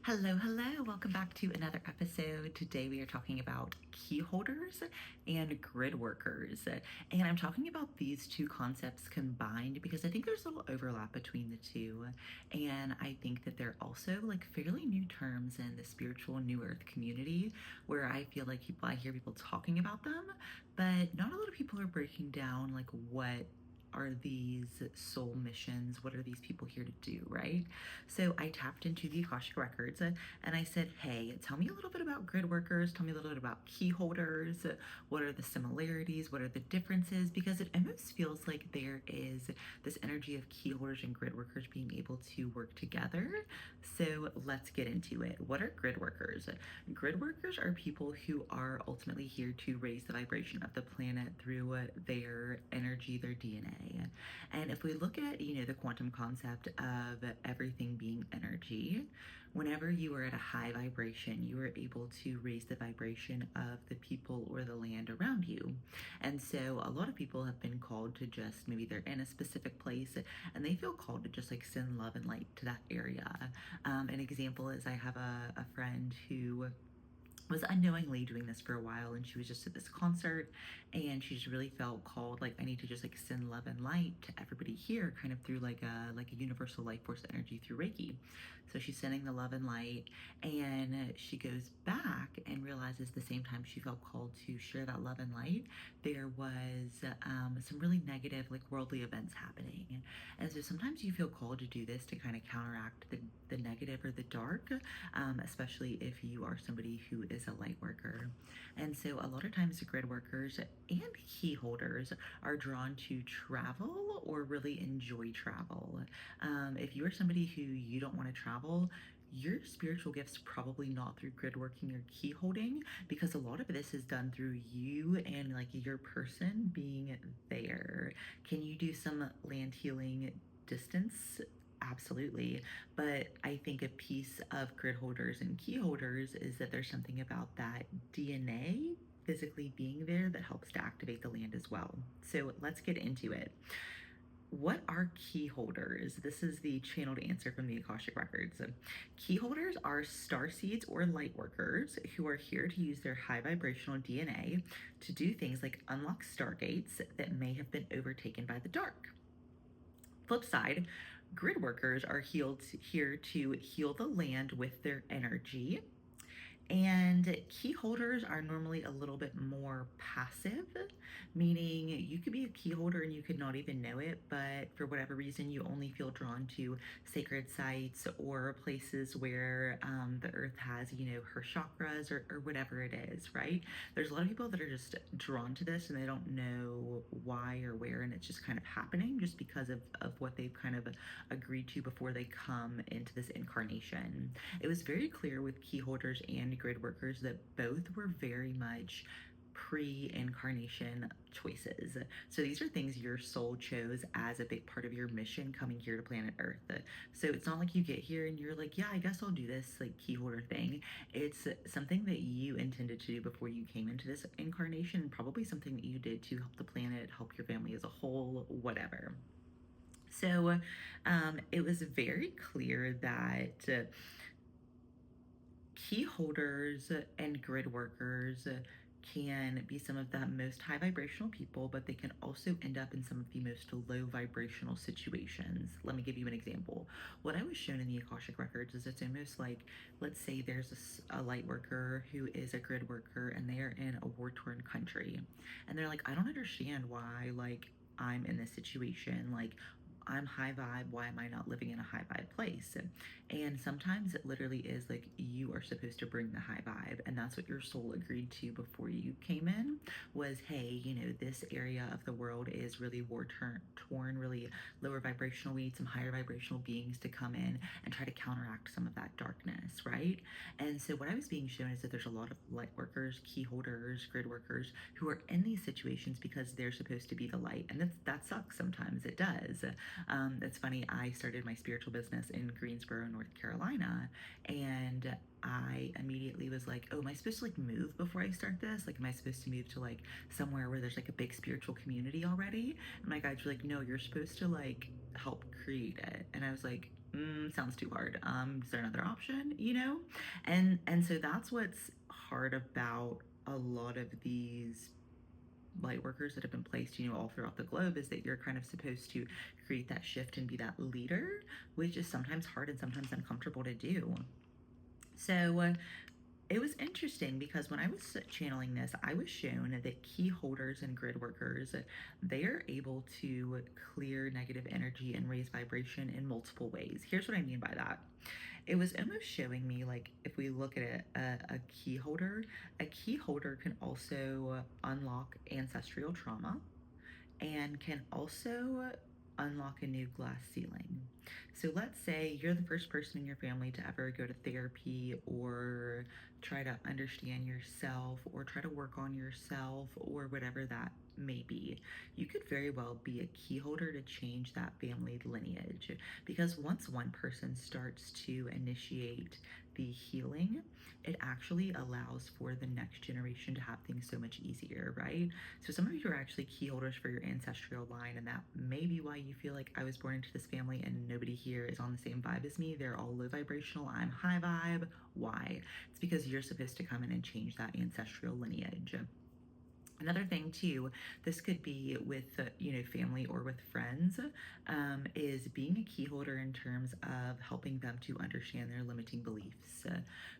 Hello, hello. Welcome back to another episode. Today we are talking about key holders and grid workers. And I'm talking about these two concepts combined because I think there's a little overlap between the two. And I think that they're also like fairly new terms in the spiritual New Earth community where I feel like I hear people talking about them, but not a lot of people are breaking down like what are these soul missions? What are these people here to do, right? So I tapped into the Akashic Records and I said, hey, tell me a little bit about grid workers. Tell me a little bit about key holders. What are the similarities? What are the differences? Because it almost feels like there is this energy of key holders and grid workers being able to work together. So let's get into it. What are grid workers? Grid workers are people who are ultimately here to raise the vibration of the planet through their energy, their DNA. And if we look at, the quantum concept of everything being energy, whenever you are at a high vibration, you are able to raise the vibration of the people or the land around you. And so a lot of people have been called to just, maybe they're in a specific place and they feel called to just like send love and light to that area. An example is I have a friend who was unknowingly doing this for a while, and she was just at this concert and she just really felt called, like, I need to just like send love and light to everybody here, kind of through like a universal life force energy through Reiki. So she's sending the love and light, and she goes back and realizes the same time she felt called to share that love and light, there was some really negative like worldly events happening. And so sometimes you feel called to do this to kind of counteract the negative or the dark, especially if you are somebody who is a light worker. And so a lot of times the grid workers and key holders are drawn to travel or really enjoy travel. If you are somebody who you don't want to travel, your spiritual gifts probably not through grid working or key holding, because a lot of this is done through you and like your person being there. Can you do some land healing distance? Absolutely. But I think a piece of grid holders and key holders is that there's something about that DNA physically being there that helps to activate the land as well. So let's get into it. What are key holders? This is the channeled answer from the Akashic Records. Key holders are star seeds or light workers who are here to use their high vibrational DNA to do things like unlock stargates that may have been overtaken by the dark. Flip side, grid workers are here to heal the land with their energy. And key holders are normally a little bit more passive, meaning you could be a key holder and you could not even know it, but for whatever reason, you only feel drawn to sacred sites or places where the earth has, her chakras or whatever it is, right? There's a lot of people that are just drawn to this and they don't know why or where, and it's just kind of happening just because of what they've kind of agreed to before they come into this incarnation. It was very clear with key holders and grid workers that both were very much pre-incarnation choices. So these are things your soul chose as a big part of your mission coming here to planet Earth. So it's not like you get here and you're like, yeah, I guess I'll do this like key holder thing. It's something that you intended to do before you came into this incarnation, probably something that you did to help the planet, help your family as a whole, whatever. So it was very clear that key holders and grid workers can be some of the most high vibrational people, but they can also end up in some of the most low vibrational situations. Let me give you an example. What I was shown in the Akashic Records is it's almost like, let's say there's a light worker who is a grid worker and they are in a war-torn country. And they're like, I don't understand why, like, I'm in this situation. Like, I'm high vibe. Why am I not living in a high vibe place? And sometimes it literally is like you are supposed to bring the high vibe. And that's what your soul agreed to before you came in was, hey, this area of the world is really war torn, really lower vibrational. We need some higher vibrational beings to come in and try to counteract some of that darkness, right? And so what I was being shown is that there's a lot of light workers, key holders, grid workers who are in these situations because they're supposed to be the light. And that sucks sometimes. It does. It's funny, I started my spiritual business in Greensboro, North Carolina, and I immediately was like, oh, am I supposed to like move before I start this? Like, am I supposed to move to like somewhere where there's like a big spiritual community already? And my guides were like, no, you're supposed to like help create it. And I was like, sounds too hard. Is there another option? And so that's what's hard about a lot of these light workers that have been placed, all throughout the globe, is that you're kind of supposed to create that shift and be that leader, which is sometimes hard and sometimes uncomfortable to do. So it was interesting because when I was channeling this, I was shown that key holders and grid workers, they are able to clear negative energy and raise vibration in multiple ways. Here's what I mean by that. It was almost showing me, like, if we look at it, a key holder can also unlock ancestral trauma and can also unlock a new glass ceiling. So let's say you're the first person in your family to ever go to therapy or try to understand yourself or try to work on yourself or whatever that may be. You could very well be a key holder to change that family lineage, because once one person starts to initiate the healing, it actually allows for the next generation to have things so much easier, right? So some of you are actually key holders for your ancestral line, and that may be why you feel like, I was born into this family and nobody here is on the same vibe as me. They're all low vibrational, I'm high vibe. Why? It's because you're supposed to come in and change that ancestral lineage. Another thing too, this could be with family or with friends, is being a key holder in terms of helping them to understand their limiting beliefs.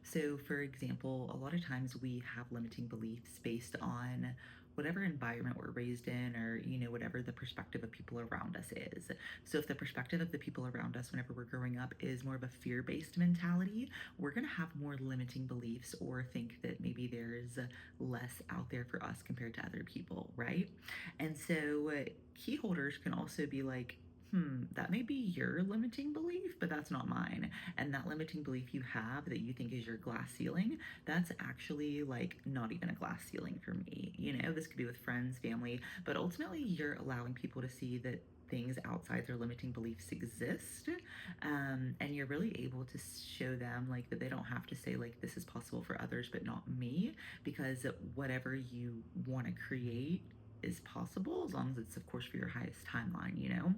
So for example, a lot of times we have limiting beliefs based on whatever environment we're raised in, or whatever the perspective of people around us is. So if the perspective of the people around us whenever we're growing up is more of a fear-based mentality, we're going to have more limiting beliefs or think that maybe there's less out there for us compared to other people, right? And so key holders can also be like, that may be your limiting belief, but that's not mine. And that limiting belief you have that you think is your glass ceiling, that's actually like not even a glass ceiling for me. This could be with friends, family, but ultimately you're allowing people to see that things outside their limiting beliefs exist, and you're really able to show them like that they don't have to say like, this is possible for others but not me, because whatever you want to create is possible, as long as it's of course for your highest timeline.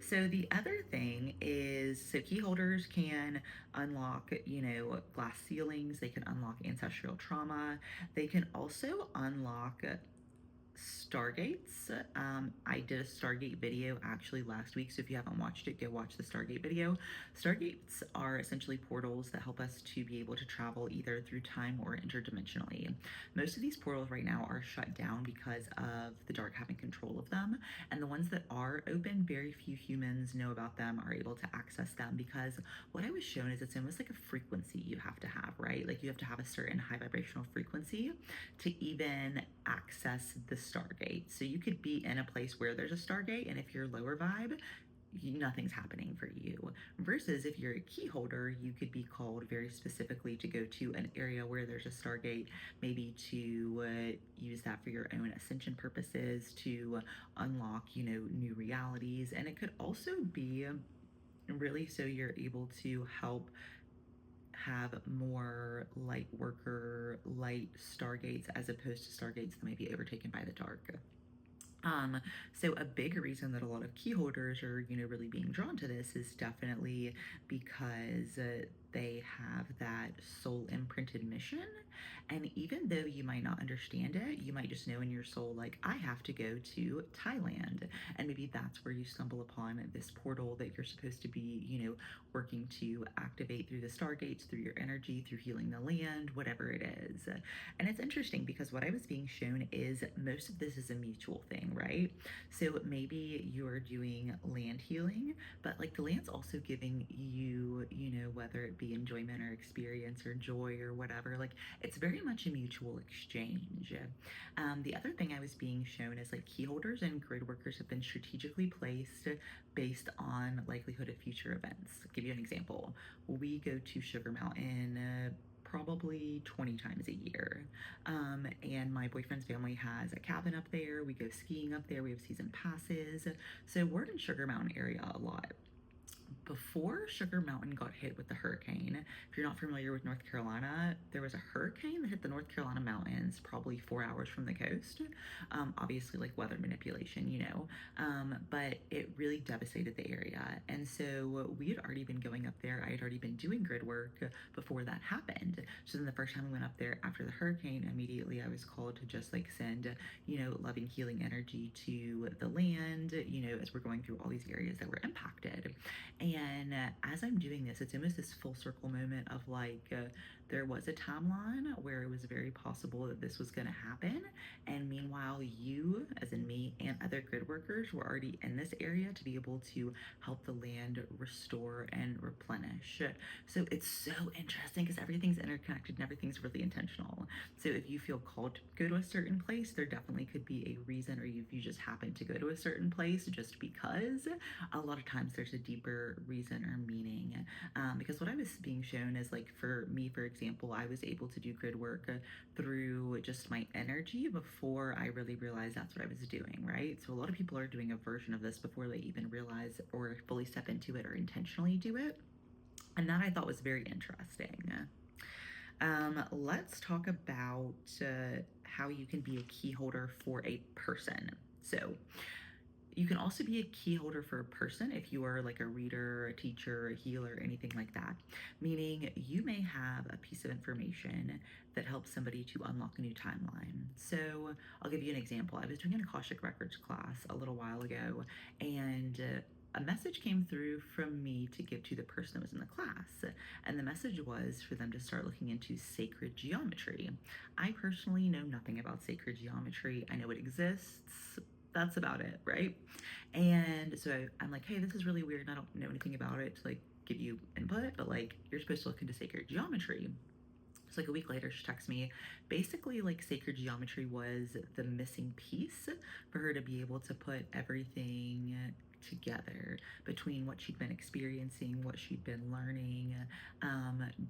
So the other thing is, so key holders can unlock, glass ceilings. They can unlock ancestral trauma. They can also unlock stargates. I did a Stargate video actually last week, so if you haven't watched it, go watch the Stargate video. Stargates are essentially portals that help us to be able to travel either through time or interdimensionally. Most of these portals right now are shut down because of the dark having control of them, and the ones that are open, very few humans know about them, are able to access them, because what I was shown is it's almost like a frequency you have to have, right? Like you have to have a certain high vibrational frequency to even access the Stargate. So you could be in a place where there's a Stargate, and if you're lower vibe, nothing's happening for you. Versus if you're a key holder, you could be called very specifically to go to an area where there's a Stargate, maybe to use that for your own ascension purposes, to unlock, new realities. And it could also be really so you're able to help have more light worker, light stargates, as opposed to stargates that may be overtaken by the dark. So a big reason that a lot of key holders are, really being drawn to this is definitely because they have that soul imprinted mission. And even though you might not understand it, you might just know in your soul, like, I have to go to Thailand. And maybe that's where you stumble upon this portal that you're supposed to be, working to activate through the stargates, through your energy, through healing the land, whatever it is. And it's interesting because what I was being shown is most of this is a mutual thing, right? So maybe you're doing land healing, but like the land's also giving you, whether it be enjoyment or experience or joy or whatever, like it's very much a mutual exchange. The other thing I was being shown is like key holders and grid workers have been strategically placed based on likelihood of future events. I'll give you an example. We go to Sugar Mountain probably 20 times a year. And my boyfriend's family has a cabin up there. We go skiing up there. We have season passes. So we're in Sugar Mountain area a lot. before Sugar Mountain got hit with the hurricane. If you're not familiar with North Carolina, there was a hurricane that hit the North Carolina mountains probably 4 hours from the coast. Obviously, like weather manipulation, but it really devastated the area. And so we had already been going up there. I had already been doing grid work before that happened. So then the first time we went up there after the hurricane, immediately I was called to just like send, loving, healing energy to the land, as we're going through all these areas that were impacted. And as I'm doing this, it's almost this full circle moment of like, there was a timeline where it was very possible that this was going to happen. And meanwhile, you, as in me, and other grid workers were already in this area to be able to help the land restore and replenish. So it's so interesting because everything's interconnected and everything's really intentional. So if you feel called to go to a certain place, there definitely could be a reason, or if you just happen to go to a certain place just because, a lot of times there's a deeper reason or meaning. Because what I was being shown is like, for me, for example, I was able to do grid work through just my energy before I really realized that's what I was doing, right? So a lot of people are doing a version of this before they even realize or fully step into it or intentionally do it. And that I thought was very interesting. Let's talk about how you can be a key holder for a person. So you can also be a key holder for a person if you are like a reader, a teacher, a healer, anything like that. Meaning you may have a piece of information that helps somebody to unlock a new timeline. So I'll give you an example. I was doing an Akashic Records class a little while ago, and a message came through from me to give to the person that was in the class. And the message was for them to start looking into sacred geometry. I personally know nothing about sacred geometry. I know it exists. That's about it, right? And so I'm like, hey, this is really weird and I don't know anything about it to like give you input, but like you're supposed to look into sacred geometry. So like a week later, she texts me. Basically, like sacred geometry was the missing piece for her to be able to put everything together between what she'd been experiencing, what she'd been learning,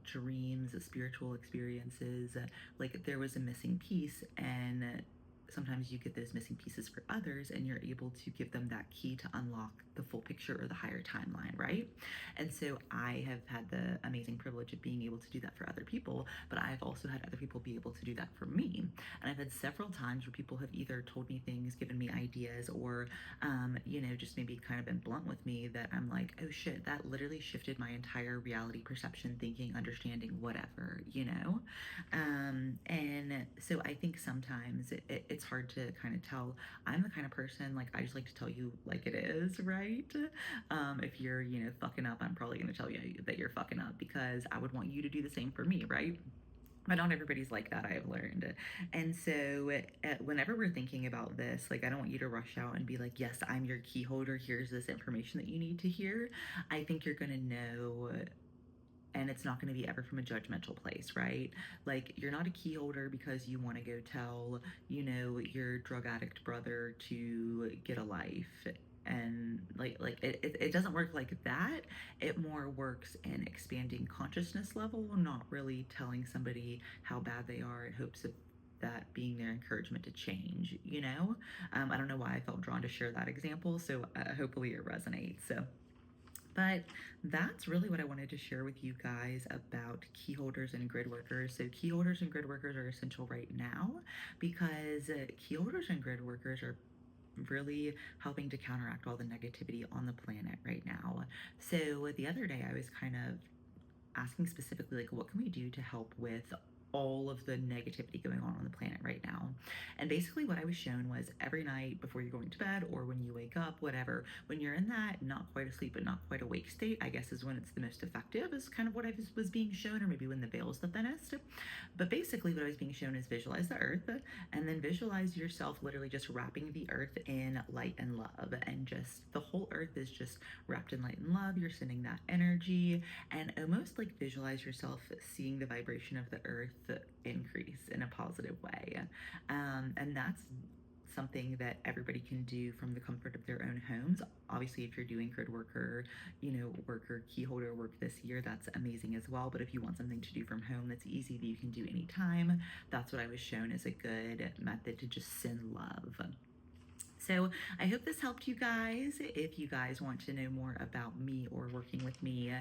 dreams, spiritual experiences. Like there was a missing piece, and sometimes you get those missing pieces for others and you're able to give them that key to unlock the full picture or the higher timeline, right? And so I have had the amazing privilege of being able to do that for other people, but I've also had other people be able to do that for me. And I've had several times where people have either told me things, given me ideas, or, just maybe kind of been blunt with me that I'm like, oh shit, that literally shifted my entire reality perception, thinking, understanding, whatever, And so I think sometimes it's hard to kind of tell. I'm the kind of person, like, I just like to tell you like it is, right? If you're, fucking up, I'm probably going to tell you that you're fucking up because I would want you to do the same for me, right? But not everybody's like that, I have learned. And so whenever we're thinking about this, like, I don't want you to rush out and be like, yes, I'm your key holder. Here's this information that you need to hear. I think you're going to know, and it's not going to be ever from a judgmental place, right? Like, you're not a key holder because you want to go tell, your drug addict brother to get a life. And it doesn't work like that. It more works in expanding consciousness level, not really telling somebody how bad they are in hopes of that being their encouragement to change, I don't know why I felt drawn to share that example, so hopefully it resonates. But that's really what I wanted to share with you guys about key holders and grid workers. So key holders and grid workers are essential right now because key holders and grid workers are really helping to counteract all the negativity on the planet right now. So the other day I was kind of asking specifically, like, what can we do to help with all of the negativity going on the planet right now? And basically what I was shown was every night before you're going to bed or when you wake up, whatever, when you're in that not quite asleep but not quite awake state, I guess is when it's the most effective, is kind of what I was being shown, or maybe when the veil's the thinnest. But basically what I was being shown is visualize the earth and then visualize yourself literally just wrapping the earth in light and love, and just the whole earth is just wrapped in light and love. You're sending that energy, and almost like visualize yourself seeing the vibration of the earth increase in a positive way. And that's something that everybody can do from the comfort of their own homes. Obviously, if you're doing Gridworker, worker key holder work this year, that's amazing as well. But if you want something to do from home that's easy, that you can do anytime, that's what I was shown as a good method to just send love. So I hope this helped you guys. If you guys want to know more about me or working with me,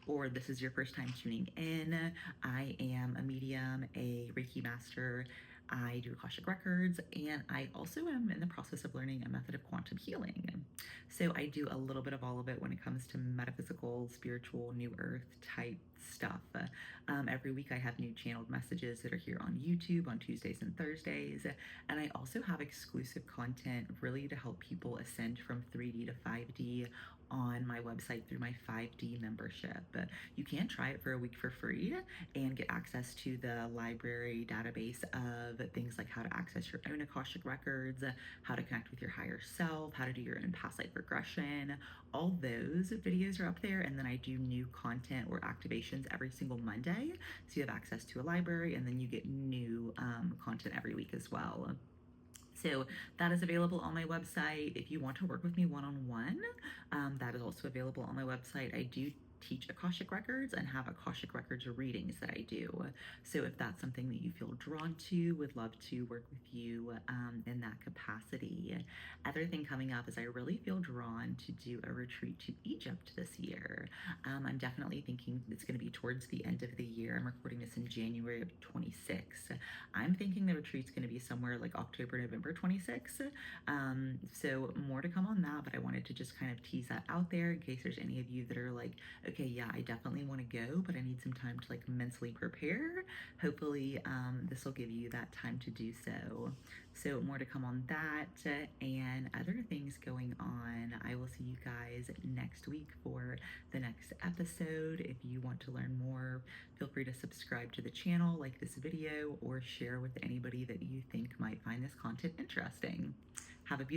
or this is your first time tuning in, I am a medium, a Reiki master. I do Akashic Records, and I also am in the process of learning a method of quantum healing. So I do a little bit of all of it when it comes to metaphysical, spiritual, new earth type stuff. Every week I have new channeled messages that are here on YouTube on Tuesdays and Thursdays. And I also have exclusive content really to help people ascend from 3D to 5D on my website through my 5D membership. You can try it for a week for free and get access to the library database of things like how to access your own Akashic records, how to connect with your higher self, how to do your own past life regression. All those videos are up there, and then I do new content or activations every single Monday. So you have access to a library, and then you get new content every week as well. So that is available on my website. If you want to work with me one-on-one, that is also available on my website. I do teach Akashic Records and have Akashic Records readings that I do. So if that's something that you feel drawn to, would love to work with you in that capacity. Other thing coming up is I really feel drawn to do a retreat to Egypt this year. I'm definitely thinking it's going to be towards the end of the year. I'm recording this in January of 26. I'm thinking the retreat's going to be somewhere like October, November 26. So more to come on that, but I wanted to just kind of tease that out there in case there's any of you that are like, okay, yeah, I definitely want to go, but I need some time to like mentally prepare. Hopefully this will give you that time to do so. So more to come on that and other things going on. I will see you guys next week for the next episode. If you want to learn more, feel free to subscribe to the channel, like this video, or share with anybody that you think might find this content interesting. Have a beautiful